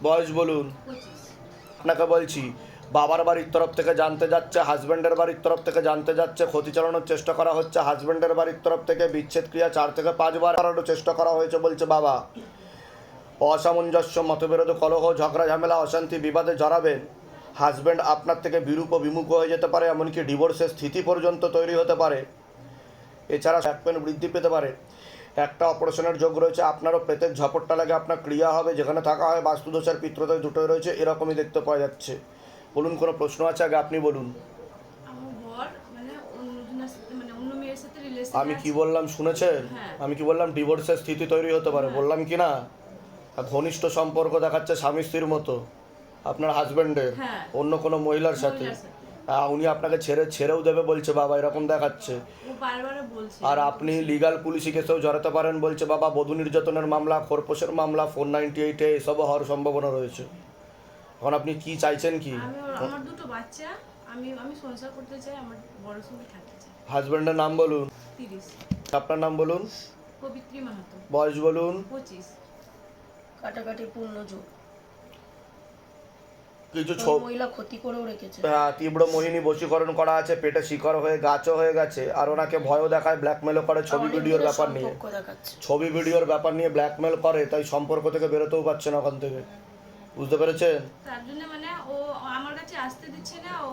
বয়স বলুন। আপনাকে বলছি, বাবার বাড়ির তরফ থেকে জানতে যাচ্ছে, হাজব্যান্ডের বাড়ির তরফ থেকে জানতে যাচ্ছে, ক্ষতি চালানোর চেষ্টা করা হচ্ছে হাজব্যান্ডের বাড়ির তরফ থেকে, বিচ্ছেদ ক্রিয়া 4 থেকে 5 বার করানোর চেষ্টা করা হয়েছে বলছে বাবা। অসামঞ্জস্য, মতবিরোধ, কলহ, ঝগড়া, ঝামেলা, অশান্তি, বিবাদে জড়াবেন। হাজব্যান্ড আপনার থেকে বিরূপ ও বিমুখ হয়ে যেতে পারে, এমনকি ডিভোর্সের স্থিতি পর্যন্ত তৈরি হতে পারে। এছাড়া ব্যাক পেন বৃদ্ধি পেতে পারে। একটা অপারেশনের যোগ রয়েছে, আপনারও পেটের ঝপটটা লাগে, আপনার ক্রিয়া হবে, যেখানে থাকা হয় বাস্তুদোষ আর পিত্রদোষ দুটোই রয়েছে, এরকমই দেখতে পাওয়া যাচ্ছে। বলুন, কোনো প্রশ্ন আছে? আগে আপনি বলুন। আমি কি বললাম শুনেছেন? আমি কি বললাম? ডিভোর্সের স্থিতি তৈরি হতে পারে, বললাম কি না? ঘনিষ্ঠ সম্পর্ক দেখাচ্ছে স্বামী স্ত্রীর মতো আপনার হাজবেন্ডের অন্য কোনো মহিলার সাথে। উনি আপনাকে ছেড়েও দেবে বলছে বাবা, এরকম দেখাচ্ছে। আর আপনি লিগাল পুলিশি কেসেও জড়াতে পারেন বলছে বাবা। বধূ নির্যাতনের মামলা, খোরপোশের মামলা, 498-এ এসবও হওয়ার সম্ভাবনা রয়েছে। এখন আপনি কি চাইছেন? কি আমার দুটো বাচ্চা, আমি সংসার করতে চাই, আমার বড় সঙ্গে থাকতে চাই। হাজবেন্ডের নাম বলুন। 30। আপনার নাম বলুন। পবিত্রী মাহাতো। বয়স বলুন। 25। কাটাকাটি পূর্ণ যোগ। কিছু মহিলা ক্ষতি করেও রেখেছে। তীব্র মোহিনী বশীকরণ করা আছে, পেটে শিকড় হয়ে গাছও হয়ে গেছে, আর ওনাকে ভয়ও দেখায়, ব্ল্যাকমেলও করে ছবি ভিডিওর ব্যাপার নিয়ে। ছবি ভিডিওর ব্যাপার নিয়ে ব্ল্যাকমেল করে, তাই সম্পর্ক থেকে বেরোতেও পারছে না ওখান থেকে। বুঝতে পেরেছেন? তার জন্য মানে ও আমার কাছে আসতে দিচ্ছে না, ও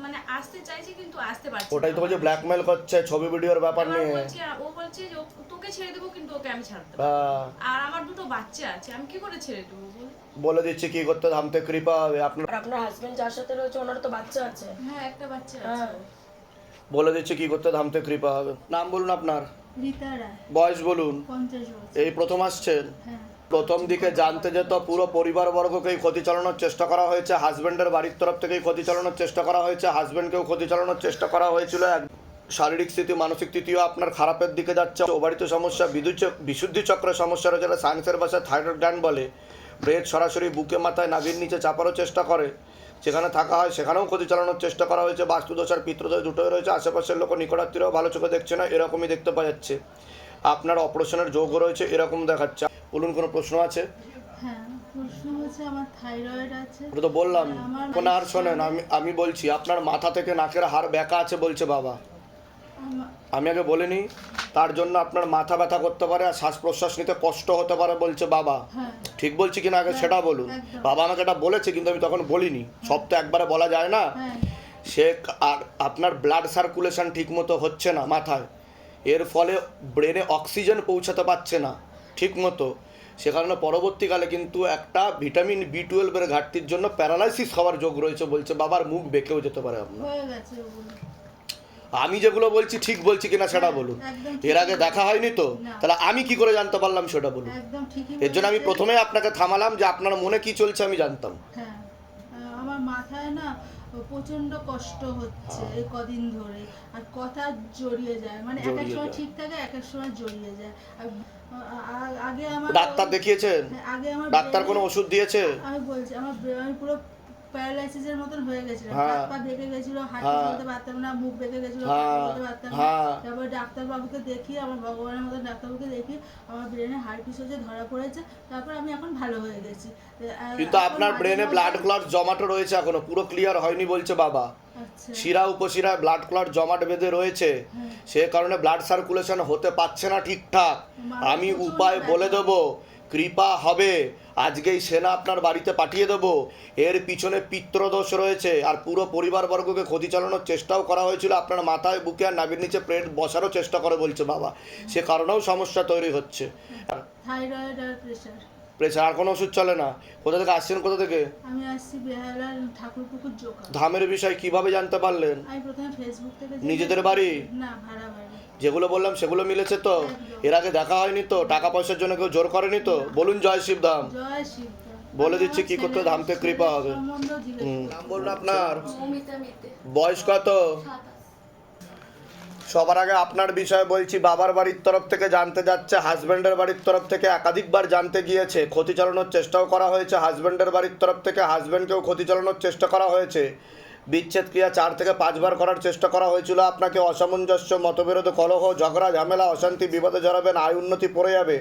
মানে আসতে চাইছে কিন্তু আসতে পারছে না। ওটাই তো বলছে, ব্ল্যাকমেল করছে ছবি ভিডিওর ব্যাপার নিয়ে। ও বলছে যে তোকে ছেড়ে দেবো, কিন্তু ওকে আমি ছাড়তে পারবো না। আর আমার দুটো বাচ্চা আছে, আমি কি করে ছেড়ে দেবো? বলে দিচ্ছি কি করতে, ধামতে কৃপা হবে। আপনার হাজবেন্ড যার সাথে রয়েছে ওনার তো বাচ্চা আছে। হ্যাঁ, একটা বাচ্চা আছে। বলে দিচ্ছি কি করতে, ধামতে কৃপা হবে। নাম বলুন আপনার। রীতা রায়। বয়স বলুন। 50 বছর। এই প্রথম আসছেন? হ্যাঁ। প্রথম দিকে জানতে যেত পুরো পরিবারবর্গকেই ক্ষতি চালানোর চেষ্টা করা হয়েছে, হাজব্যান্ডের বাড়ির তরফ থেকেই ক্ষতি চালানোর চেষ্টা করা হয়েছে, হাজব্যান্ডকেও ক্ষতি চালানোর চেষ্টা করা হয়েছিল। শারীরিক স্থিতি, মানসিক স্থিতিও আপনার খারাপের দিকে যাচ্ছে। ওবারিত সমস্যা, বিশুদ্ধি চক্রের সমস্যা রয়েছে, যেটা সায়েন্সের ভাষায় থাইরয়েড গ্ল্যান্ড বলে। ব্রেথ সরাসরি বুকে মাথায় নাভির নিচে চাপারও চেষ্টা করে, যেখানে থাকা হয় সেখানেও ক্ষতি চালানোর চেষ্টা করা হয়েছে। বাস্তুদোষ আর পিতৃদোষ দুটোই রয়েছে। আশেপাশের লোক, নিকটাত্মীয়রাও ভালো চোখে দেখছে না, এরকমই দেখতে পাওয়া যাচ্ছে। আপনার অপারেশনের যোগ রয়েছে, এরকম দেখাচ্ছে। বলুন, কোনো প্রশ্ন আছে? হ্যাঁ, প্রশ্ন হচ্ছে আমার থাইরয়েড আছে। ওটা তো বললাম। কোন আর শোনেন, আমি বলছি, আপনার মাথা থেকে নাকের হাড় ব্যাকা আছে বলছে বাবা। আমি আগে বলিনি? তার জন্য আপনার মাথা ব্যথা করতে পারে আর শ্বাস প্রশ্বাস নিতে কষ্ট হতে পারে বলছে বাবা। ঠিক বলছি কিনা আগে সেটা বলুন। বাবা আমাকে এটা বলেছে, কিন্তু আমি তখন বলিনি। সব তো একবারে বলা যায় না। সে আর আপনার ব্লাড সার্কুলেশন ঠিক মতো হচ্ছে না মাথায়, এর ফলে ব্রেনে অক্সিজেন পৌঁছাতে পারছে না ঠিক মতো। সে কারণে পরবর্তীকালে কিন্তু একটা ভিটামিন B12 ঘাটতির জন্য প্যারালাইসিস হওয়ার যোগ রয়েছে বলছে বাবার। মুখ বেঁকেও যেতে পারে আপনার। আমি যেগুলো বলছি ঠিক বলছি কিনা সেটা বলুন। এর আগে দেখা হয়নি তো, তাহলে আমি কি করে জানতে পারলাম সেটা বলুন। এর জন্য আমি প্রথমে আপনাকে থামালাম যে আপনার মনে কি চলছে আমি জানতাম। হ্যাঁ, আমার মাথায় না প্রচন্ড কষ্ট হচ্ছে এই কদিন ধরে, আর কথা জড়িয়ে যায়, মানে এক এক সময় ঠিক থাকে, এক এক সময় জড়িয়ে যায়। আগে আমার ডাক্তার দেখিয়েছেন? আগে আমার ডাক্তার কোনো ওষুধ দিয়েছে? আমি বলছি, আমার আমি পুরো প্যারালাইসিসের মতন হয়ে গেছিল, হাত পা বেঁকে গেছিল, হাঁটতে চলতে পারতাম না, মুখ বেঁকে গেছিল, বলতে পারতাম না। তারপর ডাক্তারবাবুকে দেখি, আমার ভগবানের মতো ডাক্তারবাবুকে দেখি, আমার ব্রেনে হার্ট ডিসঅর্ডারে ধরা পড়েছে। তারপর আমি এখন ভালো হয়ে গেছি। কিন্তু আপনার ব্রেনে ব্লাড ক্লট জমাট রয়েছে, এখনো পুরো ক্লিয়ার হয়নি বলছে বাবা। শিরা উপশিরায় ব্লাড ক্লট জমাট বেঁধে রয়েছে, সে কারণে ব্লাড সার্কুলেশন হতে পারছে না ঠিকঠাক। আমি উপায় বলে দেবো, কৃপা হবে। আজকেই সেনা আপনার বাড়িতে পাঠিয়ে দেবো। এর পিছনে পিত্রদোষ রয়েছে, আর পুরো পরিবারবর্গকে ক্ষতি চালানোর চেষ্টাও করা হয়েছিল। আপনার মাথায়, বুকে আর নাভির নিচে প্লেট বসারও চেষ্টা করে বলছে বাবা। সে কারণেও সমস্যা তৈরি হচ্ছে। থাইরয়েড আর প্রেশার। আর কোনো ওষুধ চলে না? কোথা থেকে আসছেন? কোথা থেকে? আমি আসছি বেহালার ঠাকুরপুকুর জোকা। ধামের বিষয় কিভাবে জানতে পারলেন? আমি প্রথমে ফেসবুক থেকে। নিজেদের বাড়ি? না, ভাড়া বাড়ি। যেগুলো বললাম সেগুলো মিলেছে তো? এর আগে দেখা হয়নি তো? টাকা পয়সার জন্য কেউ জোর করেনি তো? বলুন জয় শিবধাম। জয় শিবধাম। বলে দিচ্ছি কি করতে, ধামতে কৃপা হবে। নাম বলুন আপনার। বয়স কত? সবার আগে আপনার বিষয়ে বলছি। বাবার বাড়ির তরফ থেকে জানতে যাচ্ছে, হাজব্যান্ডের বাড়ির তরফ থেকে একাধিকবার জানতে গিয়েছে, ক্ষতি চালানোর চেষ্টাও করা হয়েছে হাজব্যান্ডের বাড়ির তরফ থেকে, হাজব্যান্ডকেও ক্ষতি চালানোর চেষ্টা করা হয়েছে। বিচ্ছেদ ক্রিয়া 4 থেকে 5 বার করার চেষ্টা করা হয়েছিল আপনাকে। অসামঞ্জস্য, মতবিরোধ, কলহ, ঝগড়া, ঝামেলা, অশান্তি, বিপদে জড়াবেন, আয় উন্নতি পড়ে যাবে,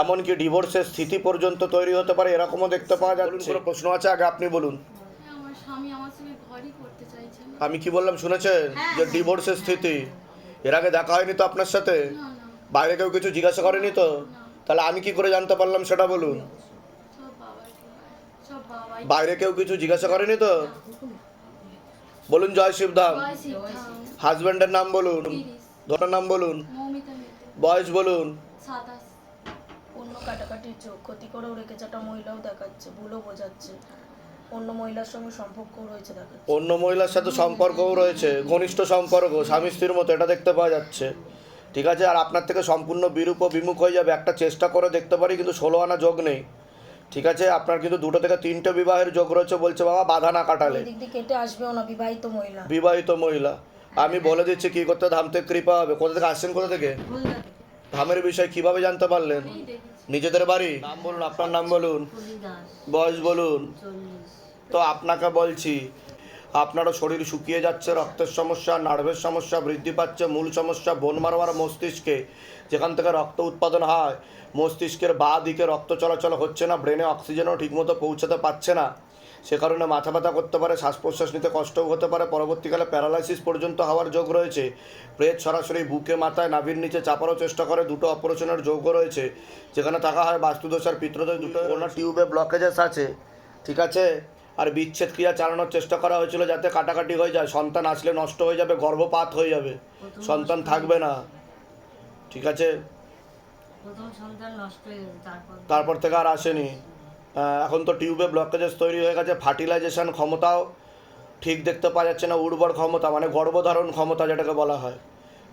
এমনকি ডিভোর্সের স্থিতি পর্যন্ত তৈরি হতে পারে, এরকমও দেখতে পাওয়া যাচ্ছে। কোনো প্রশ্ন আছে? আগে আপনি বলুন। আমার স্বামী আমার সঙ্গে ঘরই করতে চাইছে না। আমি কি বললাম শুনেছেন? যে ডিভোর্সের স্থিতি। এর আগে দেখা হয়নি তো আপনার সাথে? বাইরে কেউ কিছু জিজ্ঞাসা করেনি তো? তাহলে আমি কি করে জানতে পারলাম সেটা বলুন। সব বাবাই। বাইরে কেউ কিছু জিজ্ঞাসা করেনি তো? বলুন জয় শিবধাম। হাজব্যান্ডের নাম বলুন, ধনার নাম বলুন, মৌমিতা মেতে বয়স বলুন। 27। অন্য কাটাকাটির চোখ ক্ষতি করেও রেখেছে, একটা মহিলাও দেখাচ্ছে, ভুলও বোঝাচ্ছে, অন্য মহিলার সঙ্গে সম্পর্কও রয়েছে দেখাচ্ছে। অন্য মহিলার সাথে সম্পর্কও রয়েছে, ঘনিষ্ঠ সম্পর্ক, স্বামী স্ত্রীর মতো, এটা দেখতে পাওয়া যাচ্ছে। ঠিক আছে, আর আপনার থেকে সম্পূর্ণ বিরূপ ও বিমুখ হয়ে যাবে। একটা চেষ্টা করে দেখতে পারি, কিন্তু 16 আনা যোগ নেই। ঠিক আছে, আপনার কিন্তু 2 থেকে 3টে বিবাহের যোগ রয়েছে বলছে বাবা, বাধা না কাটালে। এই দিক দিয়ে কেটে আসবেও না, বিবাহিত মহিলা। বিবাহিত মহিলা। আমি বলে দিচ্ছি কি করতে, ধাম থেকে কৃপা হবে। কোথা থেকে আসছেন, কোথা থেকে? ধামের বিষয় কিভাবে জানতে পারলেন? নিজেদের বাড়ি? নাম বলুন, আপনার নাম বলুন, বয়স বলুন। তো আপনাকে বলছি, আপনারও শরীর শুকিয়ে যাচ্ছে, রক্তের সমস্যা, নার্ভের সমস্যা বৃদ্ধি পাচ্ছে। মূল সমস্যা বোন মারোয়ার মস্তিষ্কে, যেখান থেকে রক্ত উৎপাদন হয়। মস্তিষ্কের বাঁ দিকে রক্ত চলাচল হচ্ছে না, ব্রেনে অক্সিজেনও ঠিকমতো পৌঁছাতে পারছে না। সে কারণে মাথা ব্যথা করতে পারে, শ্বাস প্রশ্বাস নিতে কষ্টও হতে পারে, পরবর্তীকালে প্যারালাইসিস পর্যন্ত হওয়ার যোগ রয়েছে। প্রেত সরাসরি বুকে, মাথায়, নাভির নিচে চাপারও চেষ্টা করে। 2টো অপারেশনের যোগও রয়েছে, যেখানে থাকা হয় বাস্তুদোষ আর পিত্রদোষ। 2টো ওনার টিউবে ব্লকেজেস আছে। ঠিক আছে, আর বিচ্ছেদ ক্রিয়া চালানোর চেষ্টা করা হয়েছিল যাতে কাটাকাটি হয়ে যায়। সন্তান আসলে নষ্ট হয়ে যাবে, গর্ভপাত হয়ে যাবে, সন্তান থাকবে না। ঠিক আছে, প্রথম সন্তান নষ্ট হয়ে গেছে, তারপর থেকে আর আসেনি। এখন তো টিউবে ব্লকেজেস তৈরি হয়ে গেছে। ফার্টিলাইজেশন ক্ষমতাও ঠিক দেখতে পাওয়া যাচ্ছে না, উর্বর ক্ষমতা মানে গর্ভধারণ ক্ষমতা যেটাকে বলা হয়।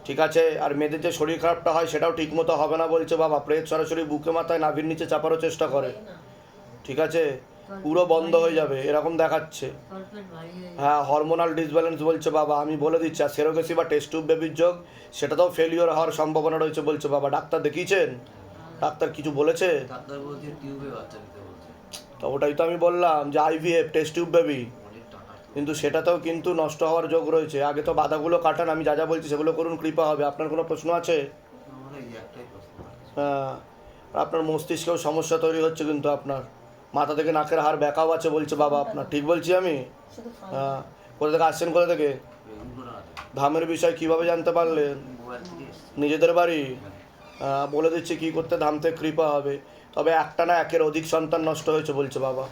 ঠিক আছে, আর মেয়েদের যে শরীর খারাপটা হয় সেটাও ঠিকমতো হবে না বলছে বাবা। প্রেত সরাসরি বুকে, মাথায়, নাভির নিচে চাপারও চেষ্টা করে। ঠিক আছে, পুরো বন্ধ হয়ে যাবে এরকম দেখাচ্ছে। হ্যাঁ, হরমোনাল ডিসব্যালেন্স বলছে বাবা। আমি বলে দিচ্ছি, আর সেরোগেসি বা টেস্ট টিউব বেবির যোগ, সেটাতেও ফেলিওর হওয়ার সম্ভাবনা রয়েছে বলছে বাবা। ডাক্তার দেখিয়েছেন? ডাক্তার কিছু বলেছে? ডাক্তার বলছে টিউবে বাচ্চা নিতে বলছে। তো ওটাই তো আমি বললাম যে IVF টেস্ট টিউব বেবি, অনেক টাকা। কিন্তু সেটাতেও কিন্তু নষ্ট হওয়ার যোগ রয়েছে। আগে তো বাধাগুলো কাটান, আমি যা যা বলছি সেগুলো করুন, কৃপা হবে। আপনার কোনো প্রশ্ন আছে? আমার এই একটাই প্রশ্ন আছে। হ্যাঁ, আপনার মস্তিষ্কেও সমস্যা তৈরি হচ্ছে, কিন্তু আপনার মাথা থেকে নাকের হাড় ব্যাকাও আছে বলছে বাবা আপনার। ঠিক বলছি আমি? শুধু হ্যাঁ, কোথা থেকে আসছেন, কোথা থেকে? ধামের বিষয় কিভাবে জানতে পারলেন? মোবাইল থেকে এসছে। নিজেদের বাড়ি? বলে দিচ্ছি কী করতে ধাম থেকে কৃপা হবে। তবে একটা না, একের অধিক সন্তান নষ্ট হয়েছে বলছে বাবা,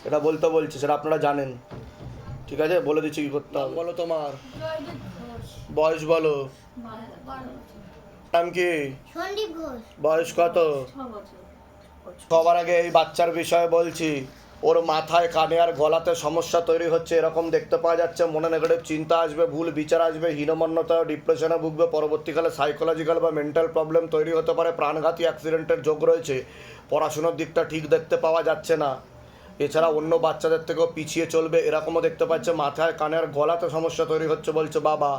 এটা বলতে বলছে, সেটা আপনারা জানেন। ঠিক আছে, বলে দিচ্ছি কী করতে হবে। বলো তোমার বয়স, বলো নাম কি, সন্দীপ ঘোষ। বয়স কত? সবার আগে এই বাচ্চার বিষয়ে বলছি। ওর মাথায়, কানে আর গলাতে সমস্যা তৈরি হচ্ছে এরকম দেখতে পাওয়া যাচ্ছে। মনে নেগেটিভ চিন্তা আসবে, ভুল বিচার আসবে, হীনমন্যতা, ডিপ্রেশনে ভুগবে। পরবর্তীকালে সাইকোলজিক্যাল বা মেন্টাল প্রবলেম তৈরি হতে পারে। প্রাণঘাতী অ্যাক্সিডেন্টের যোগ রয়েছে। পড়াশোনার দিকটা ঠিক দেখতে পাওয়া যাচ্ছে না। এছাড়া অন্য বাচ্চাদের থেকেও পিছিয়ে চলবে এরকমও দেখতে পাচ্ছে। মাথায়, কানে আর গলাতে সমস্যা তৈরি হচ্ছে বলছে বাবা।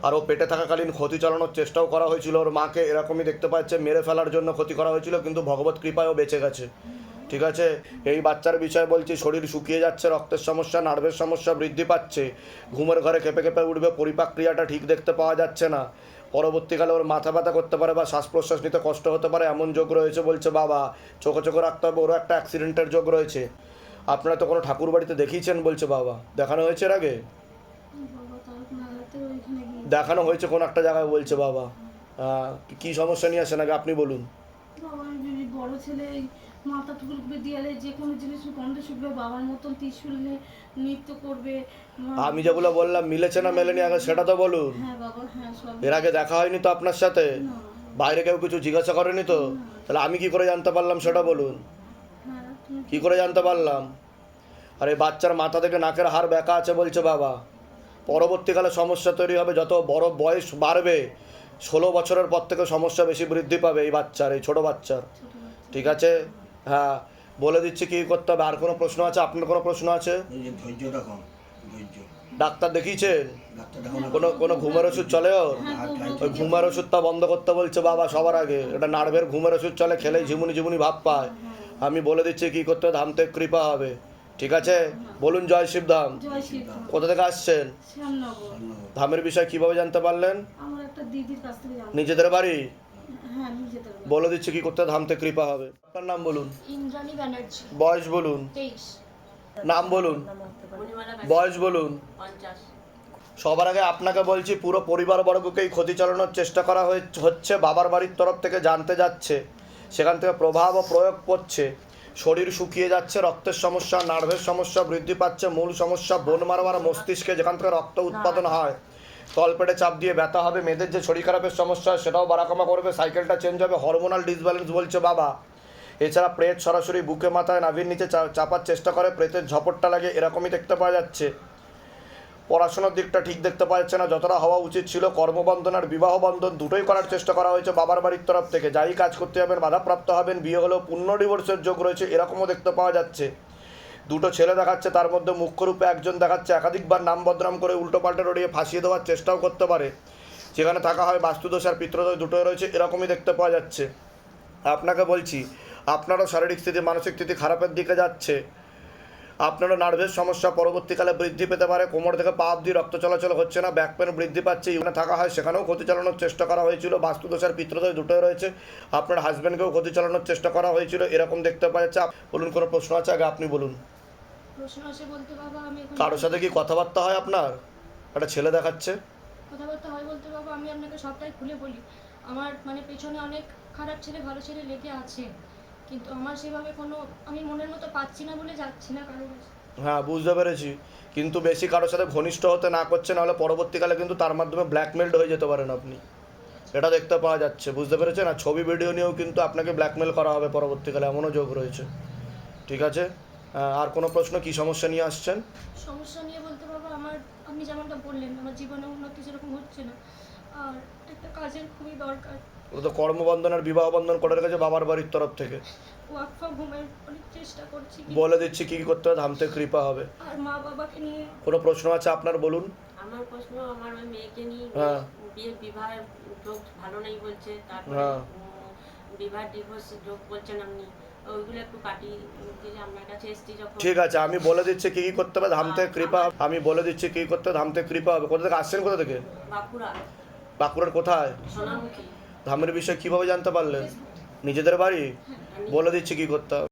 আর ও পেটে থাকাকালীন ক্ষতি চালানোর চেষ্টাও করা হয়েছিল ওর মাকে, এরকমই দেখতে পাচ্ছে। মেরে ফেলার জন্য ক্ষতি করা হয়েছিল, কিন্তু ভগবত কৃপায়ও বেঁচে গেছে। ঠিক আছে, এই বাচ্চার বিষয়ে বলছি, শরীর শুকিয়ে যাচ্ছে, রক্তের সমস্যা, নার্ভের সমস্যা বৃদ্ধি পাচ্ছে, ঘুমের ঘরে কেঁপে কেঁপে উঠবে, পরিপাক ক্রিয়াটা ঠিক দেখতে পাওয়া যাচ্ছে না। পরবর্তীকালে ওর মাথা ব্যথা করতে পারে বা শ্বাস প্রশ্বাস নিতে কষ্ট হতে পারে, এমন যোগ রয়েছে বলছে বাবা। চোখে চোখে রাখতে হবে, ওরও একটা অ্যাক্সিডেন্টের যোগ রয়েছে। আপনারা তো কোনো ঠাকুর বাড়িতে দেখিয়েছেন বলছে বাবা? দেখানো হয়েছে এর আগে? দেখানো হয়েছে কোন একটা জায়গায় বলছে বাবা। কি সমস্যা নিয়ে আসেন আগে আপনি বলুন। বাবা, বড় ছেলে মাথা ঠুকবে, দেয়ালে যে কোনো জিনিস গন্ধ শুকবে, বাবার মতন ত্রিশূল নিয়ে নৃত্য করবে। আমি যেগুলো বললাম মিলেছে না মেলেনি আগে সেটা তো বলুন। হ্যাঁ বাবা, হ্যাঁ সব। এর আগে দেখা হয়নি তো আপনার সাথে? বাইরে কেউ কিছু জিজ্ঞাসা করেনি তো? তাহলে আমি কি করে জানতে পারলাম সেটা বলুন। হ্যাঁ, তুমি কি করে জানতে পারলাম? আর এই বাচ্চার মাথা থেকে নাকের হাড় ব্যাকা আছে বলছে বাবা। পরবর্তীকালে সমস্যা তৈরি হবে, যত বড় বয়স বাড়বে, 16 বছরের পর থেকে সমস্যা বেশি বৃদ্ধি পাবে এই বাচ্চার, এই ছোটো বাচ্চার। ঠিক আছে, হ্যাঁ বলে দিচ্ছি কী করতে হবে। আর কোনো প্রশ্ন আছে? আপনার কোনো প্রশ্ন আছে? ধৈর্যটা কম, ধৈর্য। ডাক্তার দেখিয়েছেন? ডাক্তার দেখানো কোনো ঘুমের ওষুধ চলে ওর? ওই ঘুমের ওষুধটা বন্ধ করতে বলছে বাবা সবার আগে। এটা নার্ভের ঘুমের ওষুধ চলে, খেলেই ঝিমুনি ঝিমুনি ভাব পায়। আমি বলে দিচ্ছি কী করতে, ধাম থেকে কৃপা হবে। ঠিক আছে, বলুন জয় শিবধাম। জয় শ্রীরাম। কোথা থেকে আসছেন? শ্যামনগর। ধামের বিষয় কিভাবে জানতে পারলেন? আমার একটা দিদির কাছ থেকে জানতে। নিজেদের বাড়ি? হ্যাঁ, নিজেদের বাড়ি। বলে দিচ্ছি কি করতে ধাম থেকে কৃপা হবে। আপনার নাম বলুন, ইন্দ্রাণী ব্যানার্জি, বয়স বলুন, 23। নাম বলুন, নাম হতে পারে। বয়স বলুন। 50। সবার আগে আপনাকে বলছি, পুরো পরিবারবর্গকেই ক্ষতি চালানোর চেষ্টা করা হচ্ছে। বাবার বাড়ির তরফ থেকে জানতে যাচ্ছে, সেখান থেকে প্রভাব ও প্রয়োগ করছে। শরীর শুকিয়ে যাচ্ছে, রক্তের সমস্যা, নার্ভের সমস্যা বৃদ্ধি পাচ্ছে। মূল সমস্যা বোন মারবার মস্তিষ্কে, যেখান থেকে রক্ত উৎপাদন হয়। তলপেটে চাপ দিয়ে ব্যথা হবে। মেয়েদের যে শরীর খারাপের সমস্যা সেটাও বাড়াকমা করবে। সাইকেলটা চেঞ্জ হবে। হরমোনাল ডিসব্যালেন্স বলছে বাবা। এছাড়া প্রেত সরাসরি বুকে মাথায় নাভির নিচে চাপার চেষ্টা করে, প্রেতের ঝপটটা লাগে, এরকমই দেখতে পাওয়া যাচ্ছে। পড়াশোনার দিকটা ঠিক দেখতে পাওয়া যাচ্ছে না, যতটা হওয়া উচিত ছিল। কর্মবন্ধন আর বিবাহ বন্ধন দুটোই করার চেষ্টা করা হয়েছে বাবার বাড়ির তরফ থেকে। যাই কাজ করতে যাবেন বাধাপ্রাপ্ত হবেন। বিয়ে হলেও পূর্ণ ডিভোর্সের যোগ রয়েছে, এরকমও দেখতে পাওয়া যাচ্ছে। দুটো ছেলে দেখাচ্ছে, তার মধ্যে মুখ্যরূপে একজন দেখাচ্ছে একাধিকবার নাম বদনাম করে উল্টোপাল্টে রড়িয়ে ফাঁসিয়ে দেওয়ার চেষ্টাও করতে পারে। যেখানে থাকা হয় বাস্তুদোষ আর পিতৃদোষ দুটোই রয়েছে, এরকমই দেখতে পাওয়া যাচ্ছে। আপনাকে বলছি, আপনারও শারীরিক স্থিতি মানসিক স্থিতি খারাপের দিকে যাচ্ছে। আপনারও নার্ভের সমস্যা পরবর্তীকালে বৃদ্ধি পেতে পারে। কোমর থেকে পা অবধি রক্ত চলাচল হচ্ছে না, ব্যাক পেন বৃদ্ধি পাচ্ছে। ইউনে থাকা হয়, সেখানেও ক্ষতি চালানোর চেষ্টা করা হয়েছিল। বাস্তুদোষ আর পিতৃদোষ দুটোই রয়েছে। আপনার হাজব্যান্ডকেও ক্ষতি চালানোর চেষ্টা করা হয়েছিল, এরকম দেখতে পাওয়া যাচ্ছে। বলুন, কোনো প্রশ্ন আছে? আগে আপনি বলুন। প্রশ্ন আছে বলতে বাবা, আমি এখন কারোর সাথে কি কথাবার্তা হয় আপনার? একটা ছেলে দেখাচ্ছে। কথাবার্তা হয় বলতে বাবা, আমি আপনাকে সবটাই খুলে বলি। আমার মানে পেছনে অনেক খারাপ ছেলে ভালো ছেলে লেগে আছে, কিন্তু আমার সেভাবে কোনো আমি মনের মতো পাচ্ছি না বলে যাচ্ছি না কারোর কাছে। হ্যাঁ, বুঝতে পেরেছি। কিন্তু বেশি কারোর সাথে ঘনিষ্ঠ হতে না করছে, নাহলে পরবর্তীকালে কিন্তু তার মাধ্যমে ব্ল্যাকমেলড হয়ে যেতে পারেন আপনি। এটা দেখতে পাওয়া যাচ্ছে, বুঝতে পেরেছেন? আর ছবি ভিডিও নিয়েও কিন্তু আপনাকে ব্ল্যাকমেল করা হবে পরবর্তীকালে, এমনও যোগ রয়েছে। ঠিক আছে, আর কোনো প্রশ্ন? কি সমস্যা নিয়ে আসছেন? সমস্যা নিয়ে বলতে বাবা, আমার আপনি যেমনটা বললেন আমার জীবনে উন্নতি সেরকম হচ্ছে না, আর একটা কাজের খুবই দরকার। ওটা তো কর্মবন্ধন আর বিবাহ বন্ধন করে রেখেছে বাবার বাড়ির তরফ থেকে। ওয়ার্ক ফ্রম হোমের অনেক চেষ্টা করছি, বলে দিচ্ছি কী কী করতে হবে, ধাম থেকে কৃপা হবে। আর মা বাবাকে নিয়ে কোনো প্রশ্ন আছে আপনার? বলুন। আমার প্রশ্ন, আমার ওই মেয়েকে নিয়ে হ্যাঁ। বিবাহের যোগ ভালো নেই বলছে, তারপরে হ্যাঁ। বিবাহ ডিভোর্স যোগ বলছেন আপনি, ওইগুলো একটু কাটিয়ে দিলে আপনার কাছে এসছি যখন। ঠিক আছে, আমি বলে দিচ্ছি কী কী করতে হবে, ধাম থেকে কৃপা হবে। আমি বলে দিচ্ছি কী করতে হবে, ধাম থেকে কৃপা হবে। কোথা থেকে আসছেন? কোথা থেকে? বাঁকুড়া, বাঁকুড়ার কোথায়? সোনামুখী। ধামের বিষয়ে কীভাবে জানতে পারলেন? নিজেদের বাড়ি? বলে দিচ্ছি কী করতে হবে।